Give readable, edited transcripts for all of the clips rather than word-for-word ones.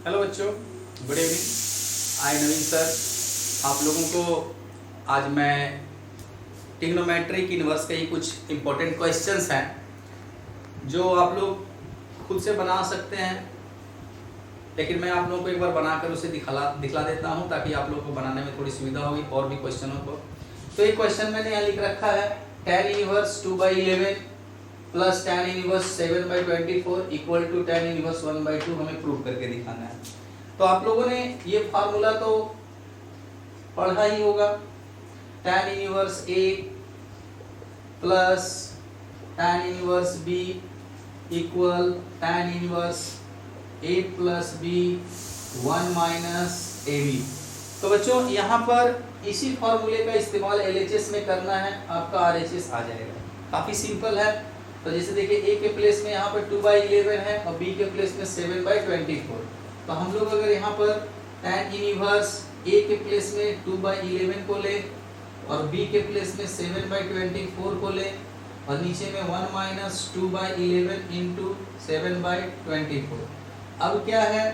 Hello बच्चों, good evening. आई नवीन sir. आप लोगों को आज मैं ट्रिग्नोमेट्रिक इनवर्स के ही कुछ इम्पोर्टेंट क्वेश्चंस हैं जो आप लोग खुद से बना सकते हैं, लेकिन मैं आप लोगों को एक बार बनाकर उसे दिखला देता हूं ताकि आप लोगों को बनाने में थोड़ी सुविधा होगी और भी क्वेश्चनों को। तो एक क्वेश्चन मैंने यहाँ लिख रखा है, tan inverse 2/11 plus tan inverse 7/24 equal to tan inverse 1/2 हमें प्रूव करके दिखाना है। तो आप लोगों ने ये फार्मूला तो पढ़ा ही होगा, tan inverse A plus tan inverse B equal tan inverse A plus B 1 minus AB। तो बच्चों यहाँ पर इसी फार्मूले का इस्तेमाल LHS में करना है, आपका RHS आ जाएगा। काफ़ी सिंपल है। तो जैसे देखिए A के प्लेस में यहाँ पर 2/11 है और B के प्लेस में 7/24। तो हम लोग अगर यहाँ पर tan इनवर्स A के प्लेस में 2/11 को ले और B के प्लेस में 7/24 को ले और नीचे में 1 माइनस 2/11 इंटू 7/24। अब क्या है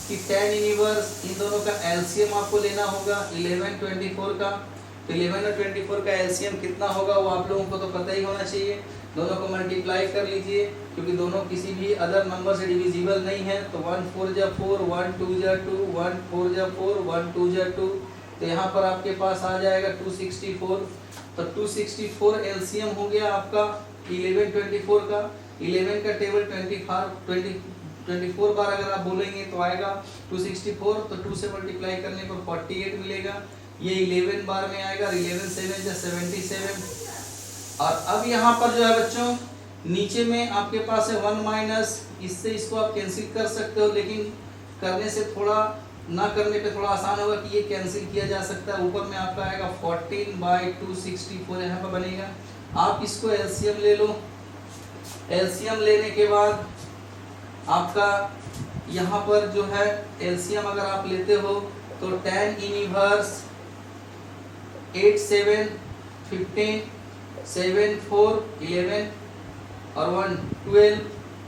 कि tan इनवर्स इन दोनों का एलसीएम आपको लेना होगा 11 24 का। तो 11 और 24 का एलसीएम कितना होगा वो आप लोगों को तो पता ही होना चाहिए। दोनों को मल्टीप्लाई कर लीजिए, क्योंकि दोनों किसी भी अदर नंबर से डिविजिबल नहीं है। तो 1 4 जा 4, 1 2 जा 2, 1 4 जा 4, 1 2 जा 2। तो यहाँ पर आपके पास आ जाएगा 264। तो 264 एलसीएम हो गया आपका 11 24 का। 11 का टेबल 24 बार अगर आप बोलेंगे तो आएगा 264। तो 2 से मल्टीप्लाई करने पर 48 मिलेगा। ये 11 बार में आएगा, 11 7 जा 77। और अब यहाँ पर जो है बच्चों नीचे में आपके पास है 1 माइनस, इससे इसको आप कैंसिल कर सकते हो, लेकिन करने से थोड़ा ना करने पे थोड़ा आसान होगा कि ये कैंसिल किया जा सकता है। ऊपर में आपका आएगा 14/264 यहाँ पर बनेगा। आप इसको एलसीएम ले लो। एलसीएम लेने के बाद आपका यहाँ पर जो है एलसीएम अगर आप लेते हो तो tan इनवर्स 8 7 15 7 4 11 और 1 12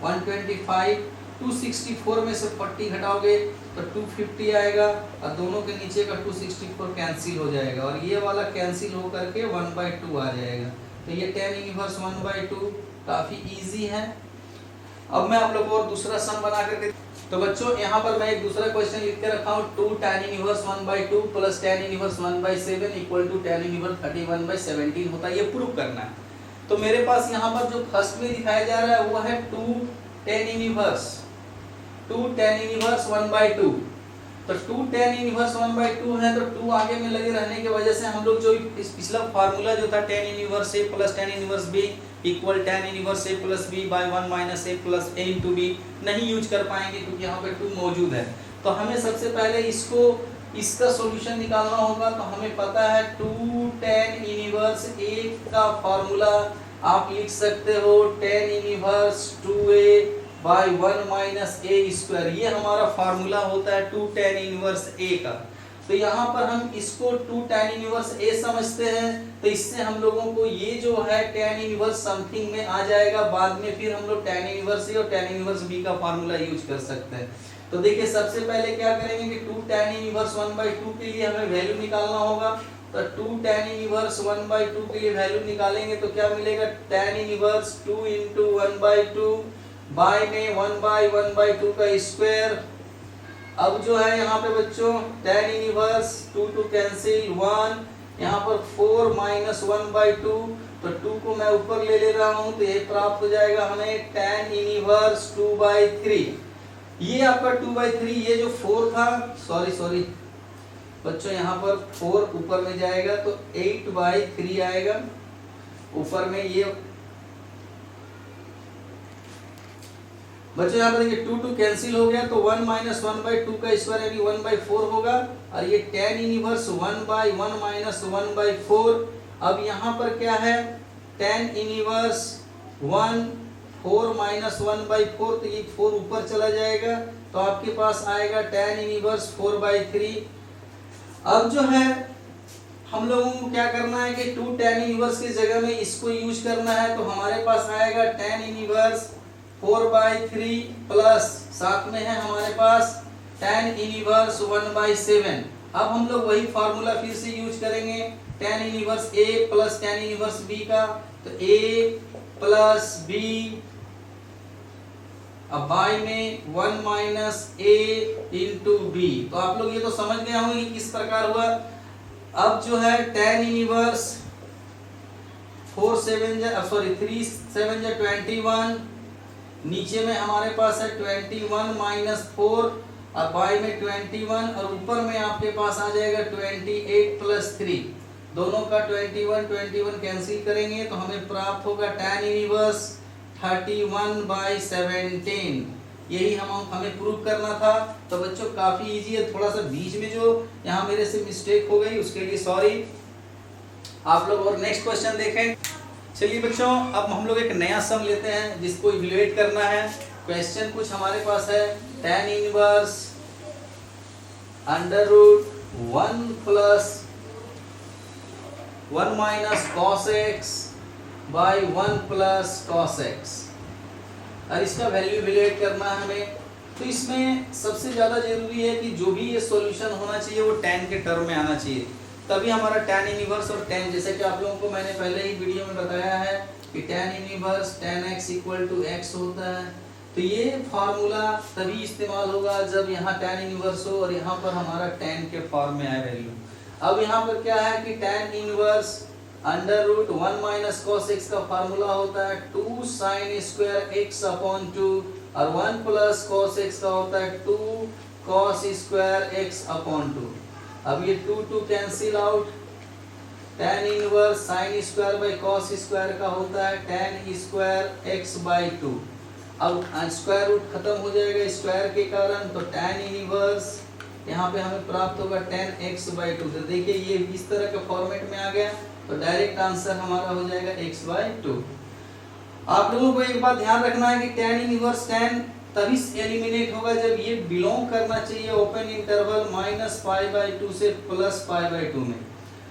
125 264 में से 40 घटाओगे तो 250 आएगा और दोनों के नीचे का 264 कैंसिल हो जाएगा और ये वाला कैंसिल हो करके 1/2 आ जाएगा। तो ये tan इनवर्स 1/2 काफी इजी है। अब मैं आप लोगों को और दूसरा सम बना करके, तो बच्चों यहाँ पर मैं एक दूसरा क्वेश्चन लिख के रखा हूँ 2 tan inverse 1/2 plus tan inverse 1/7 equal to tan inverse 31/17 होता है। ये प्रूव करना है। तो मेरे पास यहाँ पर जो फर्स्ट में दिखाया जा रहा है वो है 2 tan इनवर्स 1/2। तो 2 tan इनवर्स 1/2 है, तो 2 आगे में लगे रहने की वजह से हम लोग जो इस पिछला फार्मूला जो था tan inverse A plus tan inverse B equal tan inverse A plus B by 1 minus A plus A into B नहीं यूज कर पाएंगे, क्योंकि यहाँ पे 2 मौजूद है। तो हमें सबसे पहले इसका सॉल्यूशन निकालना होगा। तो हमें पता है 2 tan इनवर्स A का फार्मूला आप लिख सकते हो tan inverse 2A by 1 minus A square. ये हमारा फार्मूला होता है 2 tan इनवर्स A का। तो यहाँ पर हम इसको 2 tan इनवर्स A समझते हैं, तो इससे हम लोगों को ये जो है tan इनवर्स समथिंग में आ जाएगा। बाद में फिर हम लोग tan इनवर्स A और tan इनवर्स B का फार्मूला यूज कर सकते हैं। तो देखिए सबसे पहले क्या करेंगे कि 2 tan इनवर्स 1/2 के लिए हमें वैल्यू निकालना होगा। तो 2 tan इनवर्स 1/2 के लिए वैल्यू निकालेंगे तो क्या मिलेगा, tan इनवर्स 2 इंटू 1/2 बाय में 1/1/2 का स्क्वायर। अब जो है यहाँ पे बच्चों tan इनवर्स 2 कैंसिल 1, यहाँ पर 4 माइनस 1/2। तो 2 को मैं ऊपर ले रहा हूँ तो ये प्राप्त हो जाएगा हमें tan इनवर्स 2/3। ये आपका 2/3, ये जो 4 था, सॉरी बच्चों यहाँ पर 4 ऊपर में जाएगा तो 8/3 आएगा। ऊपर में ये बच्चों यहाँ पर देखिए 2 कैंसिल हो गया तो 1 माइनस 1/2 का स्क्वायर यानी 1/4 होगा। और ये tan इनवर्स 1/1 माइनस 1/4। अब यहाँ पर क्या है tan इनवर्स 1 4 माइनस 1/4, तो ये 4 ऊपर चला जाएगा तो आपके पास आएगा tan इनवर्स 4/3। अब जो है हम लोगों को क्या करना है कि 2 tan इनवर्स की जगह में इसको यूज करना है। तो हमारे पास आएगा tan इनवर्स 4/3 प्लस साथ में है हमारे पास tan इनवर्स 1/7। अब हम लोग वही फार्मूला फिर से यूज करेंगे, tan inverse a plus tan inverse b का, तो a प्लस b, अब बाई में 1 माइनस a इंटू बी। तो आप लोग ये तो समझ गए होंगे कि किस प्रकार हुआ। अब जो है tan इनवर्स 3 7 21, नीचे में हमारे पास है 21 माइनस 4 और बाई में 21 और ऊपर में आपके पास आ जाएगा 28 प्लस 3, दोनों का 21 कैंसिल करेंगे तो हमें प्राप्त होगा tan इनवर्स 31/17। यही हमें प्रूव करना था। तो बच्चों काफी इजी है, थोड़ा सा बीच में जो यहाँ मेरे से मिस्टेक हो गई उसके लिए सॉरी। आप लोग और नेक्स्ट क्वेश्चन देखें। चलिए बच्चों, अब हम लोग एक नया सम लेते हैं जिसको इवैल्यूएट करना है। क्वेश्चन कुछ हमारे पास है, tan inverse √1 plus 1 minus cos x by 1 plus cos x, और इसका वैल्यू इवैल्यूएट करना है हमें। तो इसमें सबसे ज़्यादा जरूरी है कि जो भी ये सॉल्यूशन होना चाहिए वो tan के टर्म में आना चाहिए, तभी हमारा tan इनवर्स और tan, जैसे कि आप लोगों को मैंने पहले ही वीडियो में बताया है कि tan inverse tan x equal to x होता है। तो ये फार्मूला तभी इस्तेमाल होगा जब यहाँ tan इनवर्स हो और यहाँ पर हमारा tan के फॉर्म में आए वैल्यू। अब यहाँ पर क्या है कि tan inverse √1 minus cos x का फार्मूला होता है 2 sin स्क्वायर x अपॉन 2 और 1 प्लस cos x का होता है 2 cos स्क्वायर x अपॉन 2। अब ये 2 cancel out, tan inverse sin square by cos square का होता है tan स्क्वायर x बाई 2। अब स्क्वायर रूट खत्म हो जाएगा स्क्वायर के कारण, तो tan इनवर्स यहाँ पे हमें प्राप्त होगा tan x बाई 2। तो देखिए ये इस तरह के फॉर्मेट में आ गया, तो डायरेक्ट आंसर हमारा हो जाएगा x बाई 2। आप लोगों को एक बात ध्यान रखना है कि tan इनवर्स tan तभी एलिमिनेट होगा जब ये बिलोंग करना चाहिए ओपन इंटरवल -π/2 से +π/2 में।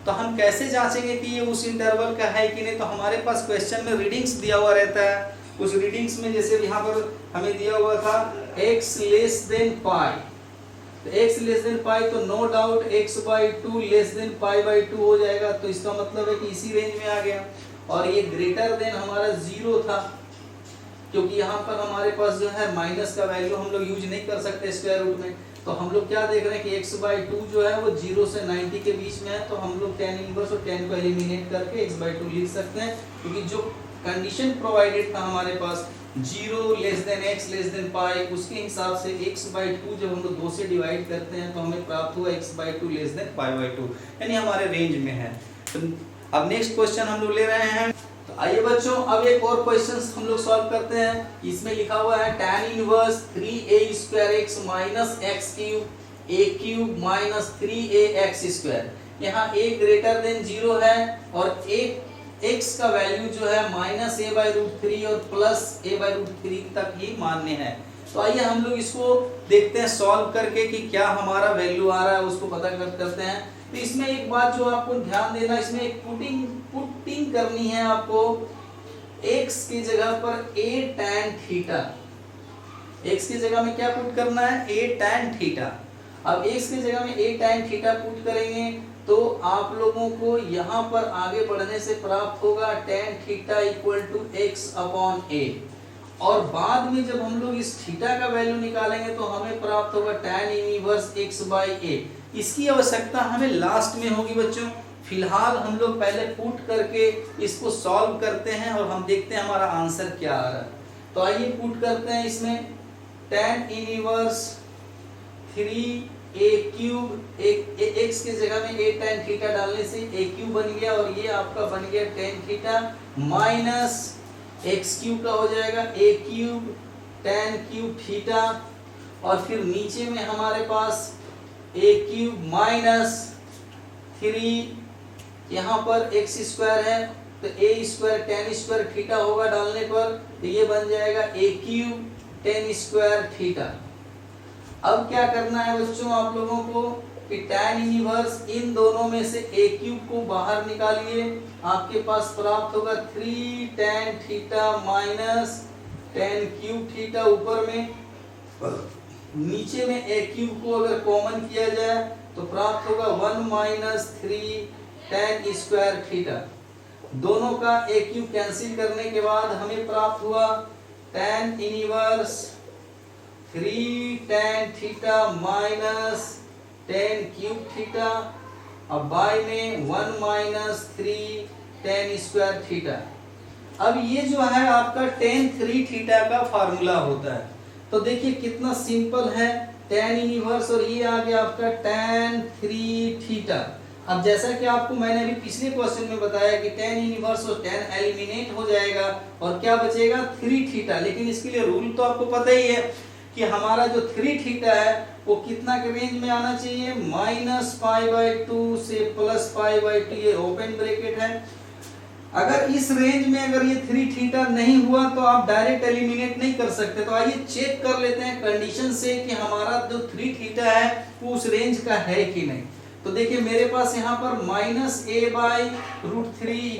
तो हम कैसे जांचेंगे कि ये उस इंटरवल का है कि नहीं? तो हमारे पास क्वेश्चन में रीडिंग्स दिया हुआ रहता है, उस रीडिंग्स में जैसे यहाँ पर हमें दिया हुआ था x लेस देन पाई, तो x लेस देन पाई, तो no doubt x/2 less than π/2 हो जाएगा। तो इसका मतलब है कि इसी रेंज में आ गया। और ये ग्रेटर देन हमारा 0 था, क्योंकि यहाँ पर हमारे पास जो है माइनस का वैल्यू हम लोग यूज नहीं कर सकते स्क्वायर रूट में। तो हम लोग क्या देख रहे हैं कि x/2 जो है वो 0 से 90 के बीच में है, तो हम लोग tan इनवर्स और tan को एलिमिनेट करके x/2 लिख सकते हैं, क्योंकि जो कंडीशन प्रोवाइडेड था हमारे पास 0 less than x less than pi, उसके हिसाब से x/2 जब हम लोग 2 से डिवाइड करते हैं तो हमें प्राप्त हुआ x/2 लेस देन π/2, यानी हमारे रेंज में है। तो अब नेक्स्ट क्वेश्चन हम लोग ले रहे हैं। तो आइए बच्चों, अब एक और क्वेश्चन हम लोग सॉल्व करते हैं। इसमें लिखा हुआ है tan inverse 3a² x minus x³ a³ minus 3ax²। यहाँ a ग्रेटर देन 0 है और x का वैल्यू जो है -a/√3 और +a/√3 तक ही मान्य है। तो आइए हम लोग इसको देखते हैं सॉल्व करके कि क्या हमारा वैल्यू आ रहा है, उसको पता करते हैं। तो इसमें एक बात जो आपको ध्यान देना, इसमें एक पुटिंग करनी है आपको। x की जगह पर a tan थीटा, x की जगह में क्या पुट करना है? a tan theta. अब x की जगह में a tan थीटा पुट करेंगे तो आप लोगों को यहाँ पर आगे बढ़ने से प्राप्त होगा tan theta equal to x/a। और बाद में जब हम लोग इस थीटा का वैल्यू निकालेंगे तो हमें प्राप्त होगा tan इनवर्स x/a। इसकी आवश्यकता हमें लास्ट में होगी बच्चों। फिलहाल हम लोग पहले पुट करके इसको सॉल्व करते हैं और हम देखते हैं हमारा आंसर क्या आ रहा है। तो आइए पुट करते हैं इसमें tan इनवर्स 3a³ x की जगह में a tan थीटा डालने से a³ बन गया और ये आपका बन गया tan थीटा माइनस x³ का हो जाएगा a³ tan³ थीटा, और फिर नीचे में हमारे पास a³ माइनस 3, यहाँ पर x² है तो a² tan² थीटा होगा डालने पर, तो ये बन जाएगा a³ tan² थीटा। अब क्या करना है बच्चों आप लोगों को कि tan इनवर्स इन दोनों में से a³ को बाहर निकालिए, आपके पास प्राप्त होगा 3 tan theta minus tan³ theta ऊपर में नीचे में ए क्यूब को अगर कॉमन किया जाए तो प्राप्त होगा 1 माइनस 3 tan स्क्वायर थीटा। दोनों का ए क्यूब कैंसिल करने के बाद हमें प्राप्त हुआ tan inverse 3 tan theta minus tan cube theta, अब बाय में 1 माइनस 3 tan स्क्वायर थीटा। अब ये जो है आपका tan 3 थीटा का फार्मूला होता है। तो देखिए कितना सिंपल है, tan इनवर्स और ये आ गया आपका tan 3 थीटा। अब जैसा कि आपको मैंने अभी पिछले क्वेश्चन में बताया कि tan इनवर्स और tan एलिमिनेट हो जाएगा और क्या बचेगा 3 थीटा। लेकिन इसके लिए रूल तो आपको पता ही है कि हमारा जो 3 थीटा है वो कितना के रेंज में आना चाहिए, -π/2 से +π/2, ये ओपन ब्रैकेट है। अगर इस रेंज में अगर ये 3 थीटा नहीं हुआ तो आप डायरेक्ट एलिमिनेट नहीं कर सकते। तो आइए चेक कर लेते हैं कंडीशन से कि हमारा जो 3 थीटा है वो उस रेंज का है कि नहीं। तो देखिए मेरे पास यहाँ पर -a/√3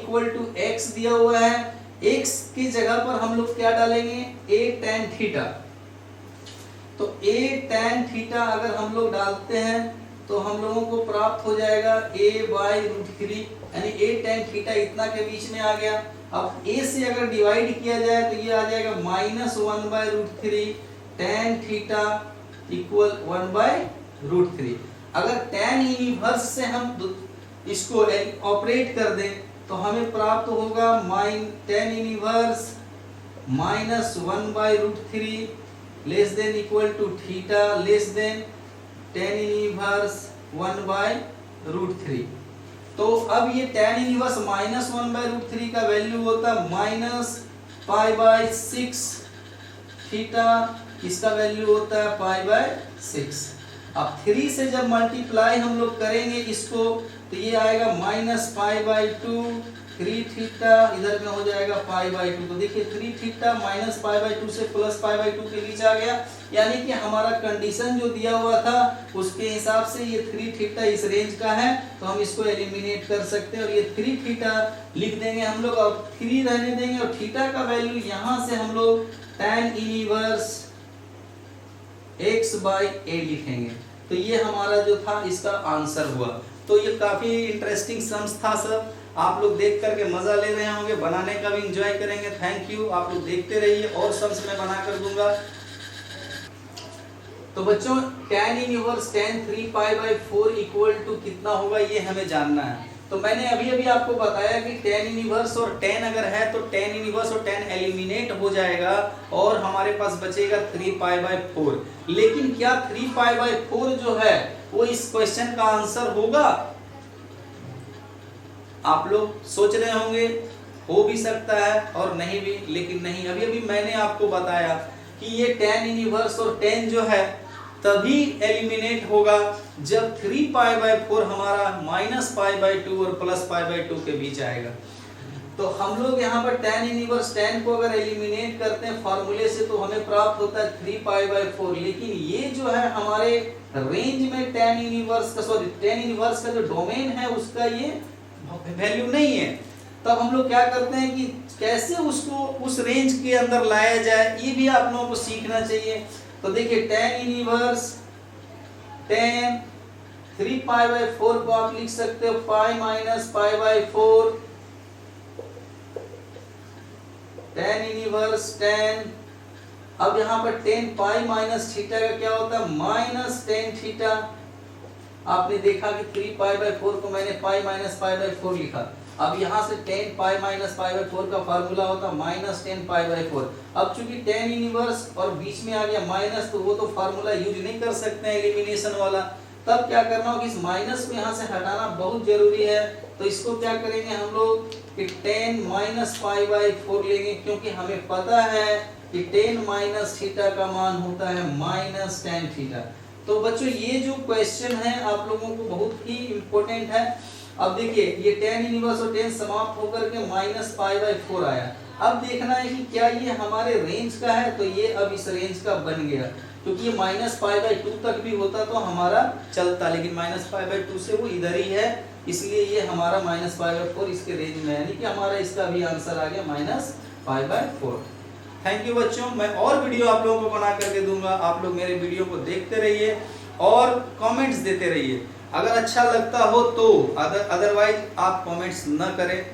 = x दिया हुआ है। x की जगह पर हम लोग क्या डालेंगे, a tan थीटा। तो a tan थीटा अगर हम लोग डालते हैं तो हम लोगों को प्राप्त हो जाएगा a/√3, यानी a tan थीटा इतना के बीच में आ गया। अब a से अगर डिवाइड किया जाए तो ये आ जाएगा -1/√3 tan थीटा = 1/√3। अगर tan इनवर्स से हम इसको ऑपरेट कर दें तो हमें प्राप्त होगा tan inverse -1/√3 less than equal to theta less than tan inverse 1/√3। तो अब ये tan इनवर्स -1/√3 का वैल्यू होता है -π/6 थीटा, इसका वैल्यू होता है π/6। अब 3 से जब मल्टीप्लाई हम लोग करेंगे इसको तो ये आएगा -π/2 3 थीटा, इधर में हो जाएगा π/2। तो देखिए 3 थीटा -π/2 से +π/2 के बीच आ गया, यानी कि हमारा कंडीशन जो दिया हुआ था उसके हिसाब से ये 3 थीटा इस रेंज का है। तो हम इसको एलिमिनेट कर सकते हैं और ये 3 थीटा लिख देंगे हम लोग, अब 3 रहने देंगे और थीटा का वैल्यू यहाँ से हम लोग tan इनवर्स x/a लिखेंगे। तो ये हमारा जो था इसका आंसर हुआ। तो ये काफी इंटरेस्टिंग सम्स था सब, आप लोग देख करके मजा ले रहे होंगे, बनाने का भी एंजॉय करेंगे। थैंक यू, आप लोग देखते रहिए और सम्स मैं बना कर दूंगा। तो बच्चों tan इनवर्स tan 3π/4 = कितना होगा ये हमें जानना है। तो मैंने अभी अभी आपको बताया कि tan इनवर्स और tan अगर है तो tan इनवर्स और tan एलिमिनेट हो जाएगा और हमारे पास बचेगा 3π/4। लेकिन क्या 3π/4 जो है वो इस क्वेश्चन का आंसर होगा? आप लोग सोच रहे होंगे हो भी सकता है और नहीं भी, लेकिन नहीं, अभी अभी मैंने आपको बताया कि ये tan इनवर्स और tan जो है तभी एलिमिनेट होगा जब 3π/4 हमारा -π/2 और +π/2 के बीच आएगा। तो हम लोग यहाँ पर tan इनवर्स tan को अगर एलिमिनेट करते हैं फॉर्मूले से तो हमें प्राप्त होता है 3π/4। लेकिन ये जो है हमारे रेंज में tan इनवर्स का जो डोमेन है उसका ये वैल्यू नहीं है। तब हम लोग क्या करते हैं कि कैसे उसको उस रेंज के अंदर लाया जाए, ये भी आप लोगों को सीखना चाहिए। तो देखिए tan इनवर्स tan 3π/4 को आप लिख सकते हो π-π/4 tan इनवर्स tan। अब यहाँ पर tan π - थीटा का क्या होता है -tan थीटा। आपने देखा कि 3π/4 को मैंने π - π/4 लिखा। अब यहाँ से tan π - π/4 का फार्मूला होता -tan π/4। अब चूंकि tan इनवर्स और बीच में आ गया माइनस तो वो तो फार्मूला यूज नहीं कर सकते हैं एलिमिनेशन वाला। तब क्या करना होगा, इस माइनस को यहाँ से हटाना बहुत जरूरी है। तो इसको क्या करेंगे हम लोग कि tan - π/4 लेंगे, क्योंकि हमें पता है कि tan - थीटा का मान होता है -tan थीटा। तो बच्चों ये जो क्वेश्चन है आप लोगों को बहुत ही इम्पोर्टेंट है। अब देखिए ये tan इनवर्स और tan समाप्त होकर के -π/4 आया। अब देखना है कि क्या ये हमारे रेंज का है, तो ये अब इस रेंज का बन गया, क्योंकि ये -π/2 तक भी होता तो हमारा चलता, लेकिन -π/2 से वो इधर ही है, इसलिए ये हमारा -π/4 इसके रेंज में है, यानी कि हमारा इसका भी आंसर आ गया -π/4। थैंक यू बच्चों। मैं और वीडियो आप लोगों को बना करके दूंगा, आप लोग मेरे वीडियो को देखते रहिए और कमेंट्स देते रहिए। अगर अच्छा लगता हो तो, अदरवाइज आप कमेंट्स न करें।